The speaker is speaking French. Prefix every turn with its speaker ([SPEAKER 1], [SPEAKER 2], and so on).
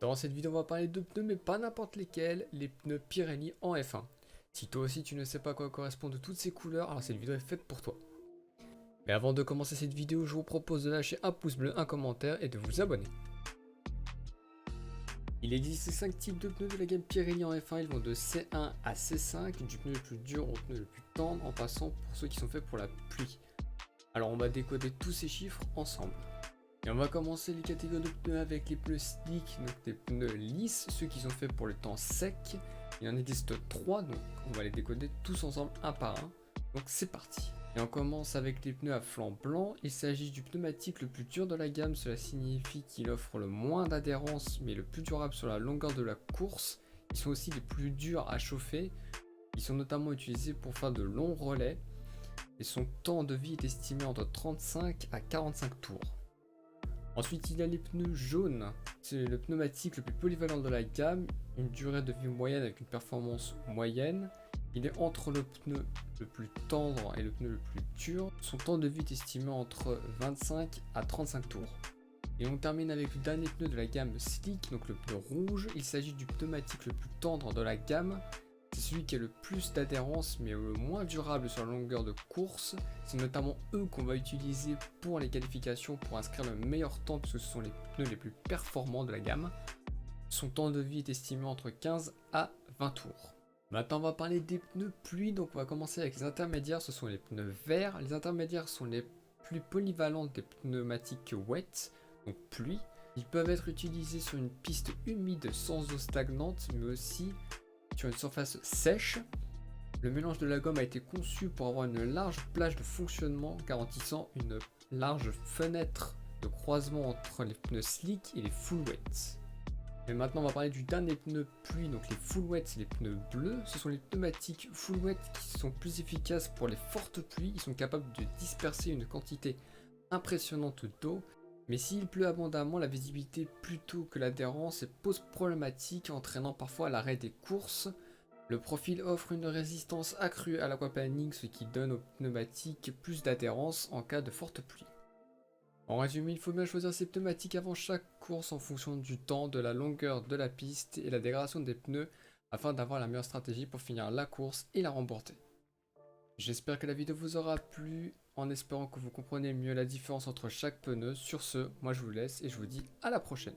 [SPEAKER 1] Dans cette vidéo, on va parler de pneus, mais pas n'importe lesquels, les pneus Pirelli en F1. Si toi aussi tu ne sais pas à quoi correspondent toutes ces couleurs, alors cette vidéo est faite pour toi. Mais avant de commencer cette vidéo, je vous propose de lâcher un pouce bleu, un commentaire et de vous abonner. Il existe 5 types de pneus de la gamme Pirelli en F1, ils vont de C1 à C5, du pneu le plus dur au pneu le plus tendre, en passant pour ceux qui sont faits pour la pluie. Alors on va décoder tous ces chiffres ensemble. Et on va commencer les catégories de pneus avec les pneus slick, donc des pneus lisses, ceux qui sont faits pour le temps sec. Il en existe 3, donc on va les décoder tous ensemble un par un. Donc c'est parti. Et on commence avec les pneus à flanc blanc. Il s'agit du pneumatique le plus dur de la gamme, cela signifie qu'il offre le moins d'adhérence mais le plus durable sur la longueur de la course. Ils sont aussi les plus durs à chauffer. Ils sont notamment utilisés pour faire de longs relais. Et son temps de vie est estimé entre 35 à 45 tours. Ensuite, il y a les pneus jaunes. C'est le pneumatique le plus polyvalent de la gamme, une durée de vie moyenne avec une performance moyenne. Il est entre le pneu le plus tendre et le pneu le plus dur. Son temps de vie est estimé entre 25 à 35 tours. Et on termine avec le dernier pneu de la gamme Slick, donc le pneu rouge. Il s'agit du pneumatique le plus tendre de la gamme. C'est celui qui a le plus d'adhérence mais le moins durable sur la longueur de course. C'est notamment eux qu'on va utiliser pour les qualifications pour inscrire le meilleur temps puisque ce sont les pneus les plus performants de la gamme. Son temps de vie est estimé entre 15 à 20 tours. Maintenant on va parler des pneus pluie, donc on va commencer avec les intermédiaires, ce sont les pneus verts. Les intermédiaires sont les plus polyvalents des pneumatiques wet, donc pluie. Ils peuvent être utilisés sur une piste humide sans eau stagnante mais aussi sur une surface sèche. Le mélange de la gomme a été conçu pour avoir une large plage de fonctionnement garantissant une large fenêtre de croisement entre les pneus slick et les full wet. Et maintenant on va parler du dernier pneu pluie, donc les full wet, c'est les pneus bleus. Ce sont les pneumatiques full wet qui sont plus efficaces pour les fortes pluies. Ils sont capables de disperser une quantité impressionnante d'eau. Mais s'il pleut abondamment, la visibilité plutôt que l'adhérence pose problématique, entraînant parfois l'arrêt des courses. Le profil offre une résistance accrue à l'aquaplaning, ce qui donne aux pneumatiques plus d'adhérence en cas de forte pluie. En résumé, il faut bien choisir ses pneumatiques avant chaque course en fonction du temps, de la longueur de la piste et la dégradation des pneus afin d'avoir la meilleure stratégie pour finir la course et la remporter. J'espère que la vidéo vous aura plu, en espérant que vous compreniez mieux la différence entre chaque pneu. Sur ce, moi je vous laisse et je vous dis à la prochaine.